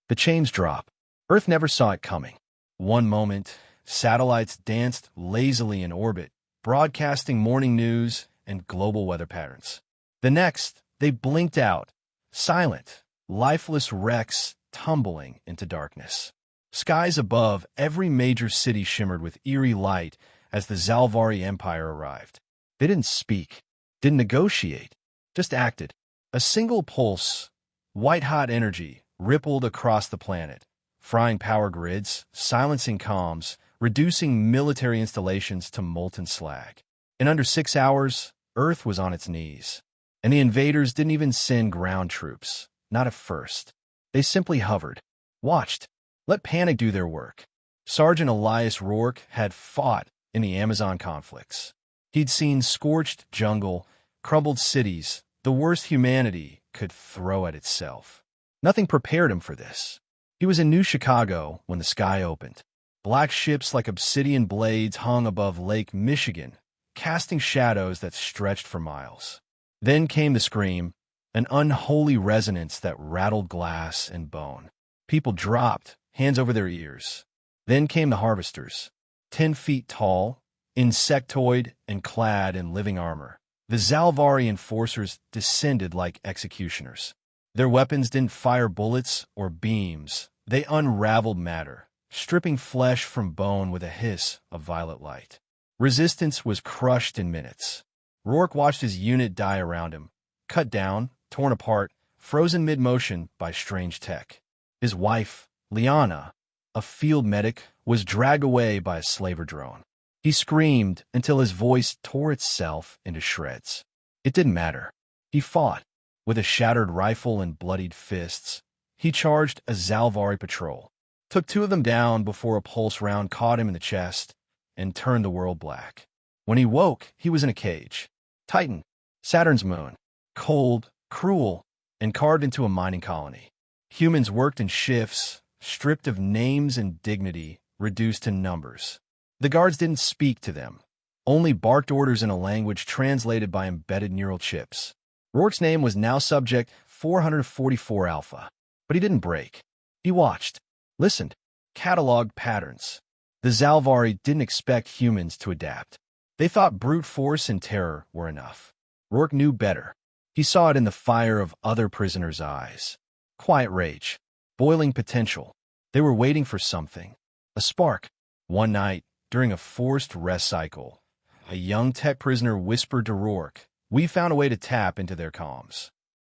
The chains drop. Earth never saw it coming. One moment, satellites danced lazily in orbit, broadcasting morning news and global weather patterns. The next, they blinked out, silent, lifeless wrecks tumbling into darkness. Skies above every major city shimmered with eerie light as the Zalvari Empire arrived. They didn't speak, didn't negotiate, just acted. A single pulse, white-hot energy, rippled across the planet, frying power grids, silencing comms, reducing military installations to molten slag. In under 6 hours, Earth was on its knees. And the invaders didn't even send ground troops, not at first. They simply hovered, watched, let panic do their work. Sergeant Elias Rourke had fought in the Amazon conflicts. He'd seen scorched jungle, crumbled cities, the worst humanity could throw at itself. Nothing prepared him for this. He was in New Chicago when the sky opened. Black ships like obsidian blades hung above Lake Michigan, casting shadows that stretched for miles. Then came the scream, an unholy resonance that rattled glass and bone. People dropped, hands over their ears. Then came the harvesters, 10 feet tall, insectoid and clad in living armor. The Zalvari enforcers descended like executioners. Their weapons didn't fire bullets or beams. They unraveled matter, stripping flesh from bone with a hiss of violet light. Resistance was crushed in minutes. Rourke watched his unit die around him, cut down, torn apart, frozen mid-motion by strange tech. His wife, Liana, a field medic, was dragged away by a slaver drone. He screamed until his voice tore itself into shreds. It didn't matter. He fought. With a shattered rifle and bloodied fists, he charged a Zalvari patrol, took 2 of them down before a pulse round caught him in the chest, and turned the world black. When he woke, he was in a cage. Titan, Saturn's moon, cold, cruel, and carved into a mining colony. Humans worked in shifts, stripped of names and dignity, reduced to numbers. The guards didn't speak to them, only barked orders in a language translated by embedded neural chips. Rourke's name was now Subject 444 Alpha, but he didn't break. He watched, listened, cataloged patterns. The Zalvari didn't expect humans to adapt. They thought brute force and terror were enough. Rourke knew better. He saw it in the fire of other prisoners' eyes. Quiet rage, boiling potential. They were waiting for something. A spark. One night, during a forced rest cycle, a young tech prisoner whispered to Rourke, "We found a way to tap into their comms."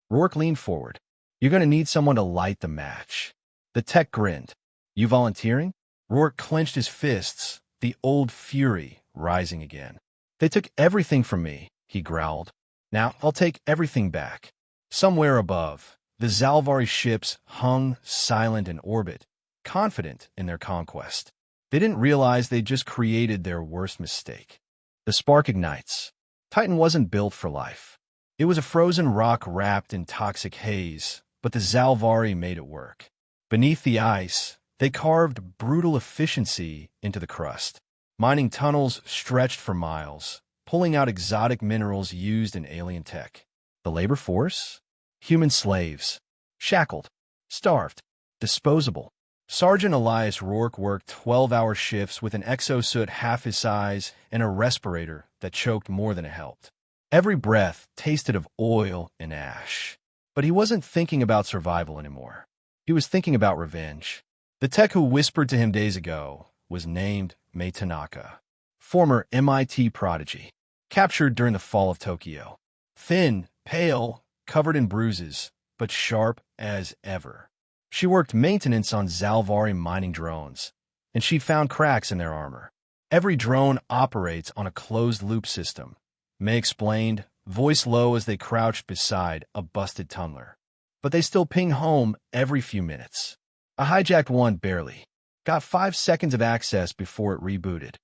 Rourke leaned forward. "You're going to need someone to light the match." The tech grinned. "You volunteering?" Rourke clenched his fists, the old fury rising again. "They took everything from me," he growled. "Now I'll take everything back." Somewhere above, the Zalvari ships hung silent in orbit, confident in their conquest. They didn't realize they'd just created their worst mistake. The spark ignites. Titan wasn't built for life. It was a frozen rock wrapped in toxic haze, but the Zalvari made it work. Beneath the ice, they carved brutal efficiency into the crust. Mining tunnels stretched for miles, pulling out exotic minerals used in alien tech. The labor force? Human slaves. Shackled. Starved. Disposable. Sergeant Elias Rourke worked 12-hour shifts with an exosuit half his size and a respirator that choked more than it helped. Every breath tasted of oil and ash. But he wasn't thinking about survival anymore. He was thinking about revenge. The tech who whispered to him days ago was named Mei Tanaka, former MIT prodigy, captured during the fall of Tokyo. Thin, pale, covered in bruises, but sharp as ever. She worked maintenance on Zalvari mining drones, and she found cracks in their armor. Every drone operates on a closed-loop system, May explained, voice low as they crouched beside a busted tunneler. But they still ping home every few minutes. I hijacked one barely. Got 5 seconds of access before it rebooted.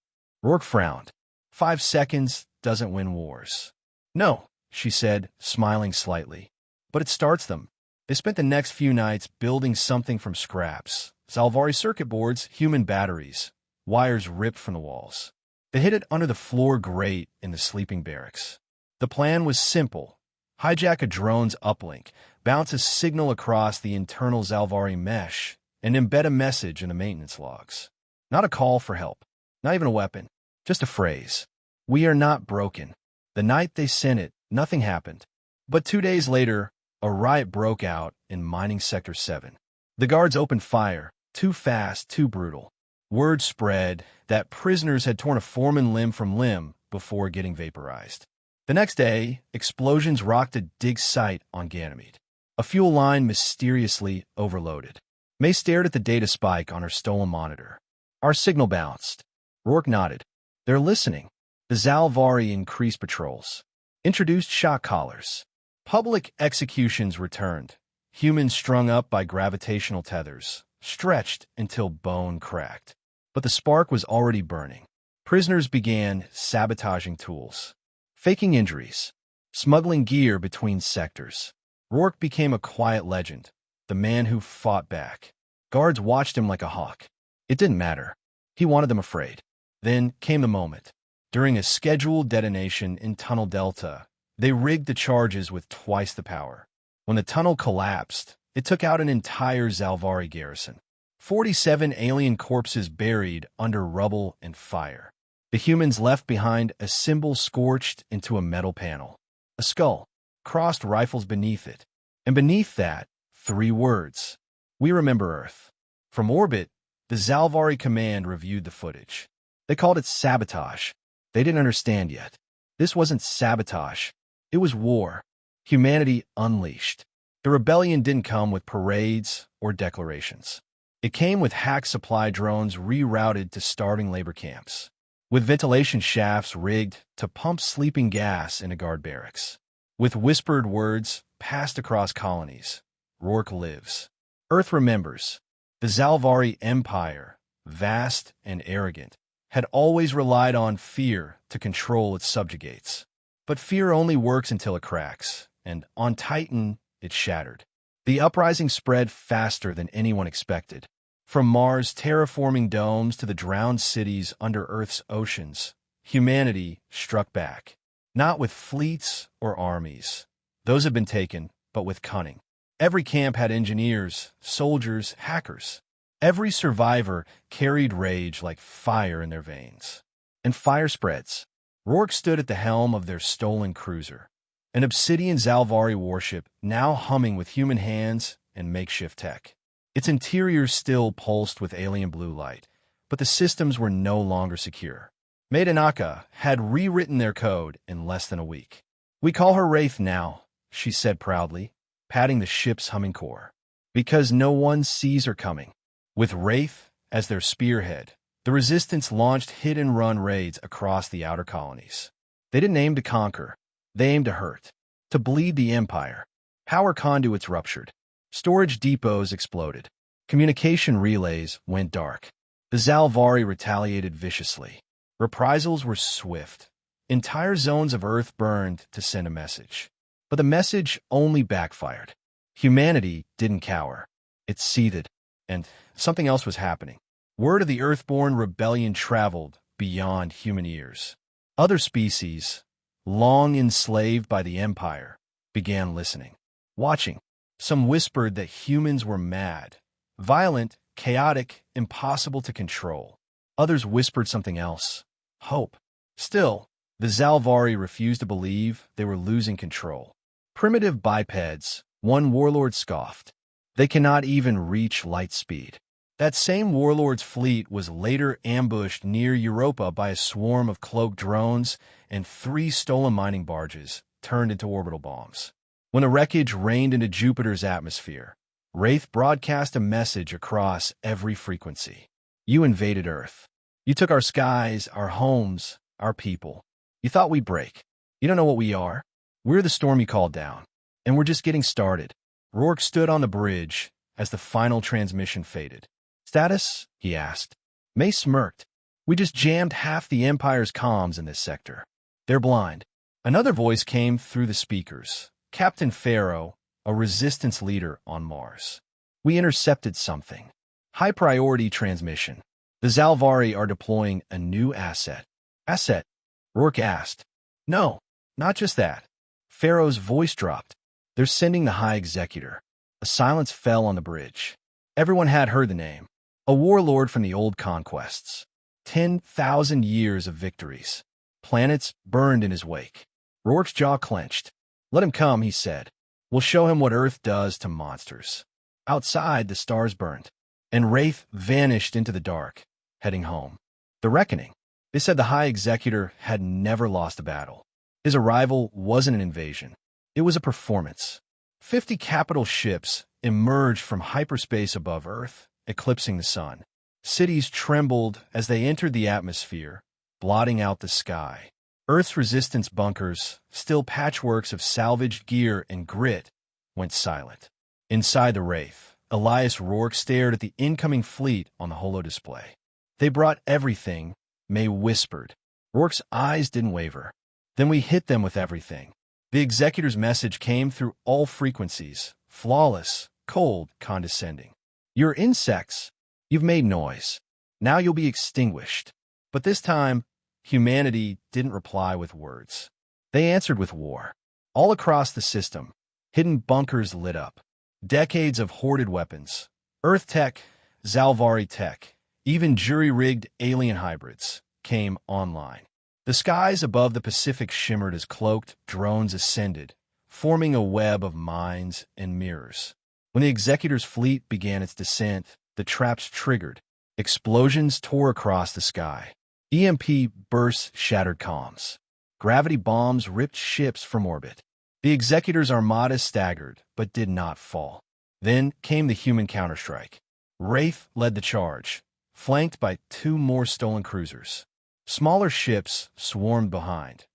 Rourke frowned. 5 seconds doesn't win wars. "No," she said, smiling slightly. "But it starts them." They spent the next few nights building something from scraps. Zalvari circuit boards, human batteries, wires ripped from the walls. They hid it under the floor grate in the sleeping barracks. The plan was simple. Hijack a drone's uplink, bounce a signal across the internal Zalvari mesh, and embed a message in the maintenance logs. Not a call for help, not even a weapon, just a phrase. We are not broken. The night they sent it, nothing happened. But 2 days later, a riot broke out in Mining Sector 7. The guards opened fire, too fast, too brutal. Word spread that prisoners had torn a foreman limb from limb before getting vaporized. The next day, explosions rocked a dig site on Ganymede. A fuel line mysteriously overloaded. May stared at the data spike on her stolen monitor. Our signal bounced. Rourke nodded. They're listening. The Zalvari increased patrols. Introduced shock collars. Public executions returned. Humans strung up by gravitational tethers, stretched until bone cracked. But the spark was already burning. Prisoners began sabotaging tools, faking injuries, smuggling gear between sectors. Rourke became a quiet legend, the man who fought back. Guards watched him like a hawk. It didn't matter. He wanted them afraid. Then came the moment. During a scheduled detonation in Tunnel Delta, they rigged the charges with twice the power. When the tunnel collapsed, it took out an entire Zalvari garrison. 47 alien corpses buried under rubble and fire. The humans left behind a symbol scorched into a metal panel. A skull, crossed rifles beneath it. And beneath that, 3 words. We remember Earth. From orbit, the Zalvari command reviewed the footage. They called it sabotage. They didn't understand yet. This wasn't sabotage. It was war. Humanity unleashed. The rebellion didn't come with parades or declarations. It came with hack supply drones rerouted to starving labor camps, with ventilation shafts rigged to pump sleeping gas into guard barracks, with whispered words passed across colonies. Rourke lives. Earth remembers. The Zalvari Empire, vast and arrogant, had always relied on fear to control its subjugates. But fear only works until it cracks, and on Titan, it shattered. The uprising spread faster than anyone expected. From Mars' terraforming domes to the drowned cities under Earth's oceans, humanity struck back. Not with fleets or armies. Those had been taken, but with cunning. Every camp had engineers, soldiers, hackers. Every survivor carried rage like fire in their veins. And fire spreads. Rourke stood at the helm of their stolen cruiser, an obsidian Zalvari warship now humming with human hands and makeshift tech. Its interior still pulsed with alien blue light, but the systems were no longer secure. Maidanaka had rewritten their code in less than a week. We call her Wraith now, she said proudly, patting the ship's humming core, because no one sees her coming. With Wraith as their spearhead, the Resistance launched hit-and-run raids across the outer colonies. They didn't aim to conquer. They aimed to hurt, to bleed the Empire. Power conduits ruptured. Storage depots exploded. Communication relays went dark. The Zalvari retaliated viciously. Reprisals were swift. Entire zones of Earth burned to send a message. But the message only backfired. Humanity didn't cower. It seethed, and something else was happening. Word of the Earthborn rebellion traveled beyond human ears. Other species, long enslaved by the Empire, began listening, watching. Some whispered that humans were mad, violent, chaotic, impossible to control. Others whispered something else, hope. Still, the Zalvari refused to believe they were losing control. Primitive bipeds, one warlord scoffed. They cannot even reach light speed. That same warlord's fleet was later ambushed near Europa by a swarm of cloaked drones, and 3 stolen mining barges turned into orbital bombs. When the wreckage rained into Jupiter's atmosphere, Wraith broadcast a message across every frequency. You invaded Earth. You took our skies, our homes, our people. You thought we'd break. You don't know what we are. We're the storm you called down, and we're just getting started. Rourke stood on the bridge as the final transmission faded. Status? He asked. May smirked. We just jammed half the Empire's comms in this sector. They're blind. Another voice came through the speakers. Captain Pharaoh, a resistance leader on Mars. We intercepted something. High-priority transmission. The Zalvari are deploying a new asset. Asset? Rourke asked. No, not just that. Pharaoh's voice dropped. They're sending the High Executor. A silence fell on the bridge. Everyone had heard the name. A warlord from the old conquests. 10,000 years of victories. Planets burned in his wake. Rourke's jaw clenched. "Let him come," he said. "We'll show him what Earth does to monsters." Outside, the stars burned, and Wraith vanished into the dark, heading home. The reckoning. They said the High Executor had never lost a battle. His arrival wasn't an invasion. It was a performance. 50 capital ships emerged from hyperspace above Earth, eclipsing the sun. Cities trembled as they entered the atmosphere, blotting out the sky. Earth's resistance bunkers, still patchworks of salvaged gear and grit, went silent. Inside the Wraith, Elias Rourke stared at the incoming fleet on the holodisplay. "They brought everything," May whispered. Rourke's eyes didn't waver. "Then we hit them with everything." The Executor's message came through all frequencies, flawless, cold, condescending. "You're insects. You've made noise. Now you'll be extinguished." But this time, humanity didn't reply with words. They answered with war. All across the system, hidden bunkers lit up. Decades of hoarded weapons. Earth tech, Zalvari tech, even jury-rigged alien hybrids came online. The skies above the Pacific shimmered as cloaked drones ascended, forming a web of mines and mirrors. When the Executor's fleet began its descent, the traps triggered. Explosions tore across the sky. EMP bursts shattered comms. Gravity bombs ripped ships from orbit. The Executor's armada staggered, but did not fall. Then came the human counterstrike. Wraith led the charge, flanked by 2 more stolen cruisers. Smaller ships swarmed behind.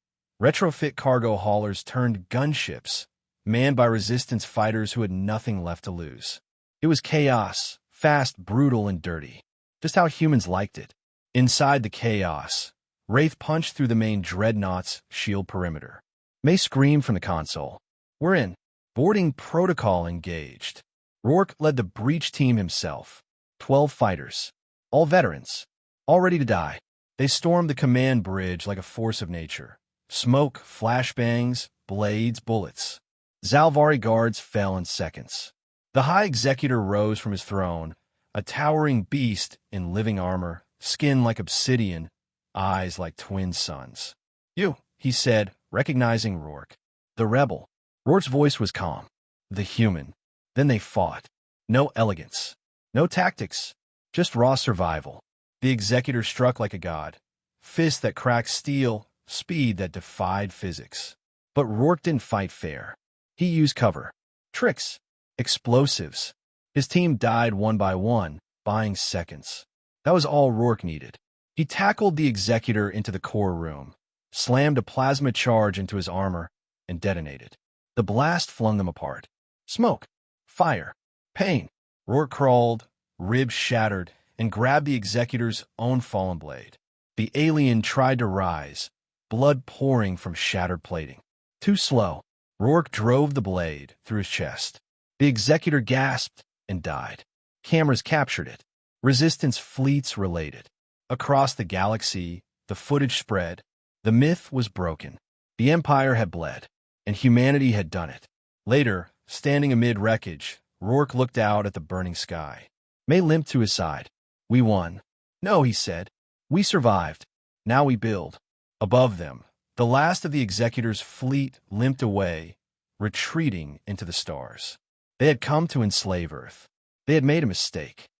Retrofit cargo haulers turned gunships, manned by resistance fighters who had nothing left to lose. It was chaos, fast, brutal, and dirty. Just how humans liked it. Inside the chaos, Wraith punched through the main dreadnought's shield perimeter. May screamed from the console. "We're in." Boarding protocol engaged. Rourke led the breach team himself. 12 fighters. All veterans. All ready to die. They stormed the command bridge like a force of nature. Smoke, flashbangs, blades, bullets. Zalvari guards fell in seconds. The High Executor rose from his throne, a towering beast in living armor, skin like obsidian, eyes like twin suns. "You," he said, recognizing Rourke. "The rebel." Rourke's voice was calm. "The human." Then they fought. No elegance. No tactics. Just raw survival. The Executor struck like a god. Fists that cracked steel, speed that defied physics. But Rourke didn't fight fair. He used cover. Tricks. Explosives. His team died one by one, buying seconds. That was all Rourke needed. He tackled the Executor into the core room, slammed a plasma charge into his armor, and detonated. The blast flung them apart. Smoke. Fire. Pain. Rourke crawled, ribs shattered, and grabbed the Executor's own fallen blade. The alien tried to rise, blood pouring from shattered plating. Too slow. Rourke drove the blade through his chest. The Executor gasped and died. Cameras captured it. Resistance fleets relayed it. Across the galaxy, the footage spread. The myth was broken. The Empire had bled, and humanity had done it. Later, standing amid wreckage, Rourke looked out at the burning sky. May limped to his side. "We won." "No," he said. "We survived. Now we build." Above them, the last of the Executor's fleet limped away, retreating into the stars. They had come to enslave Earth. They had made a mistake.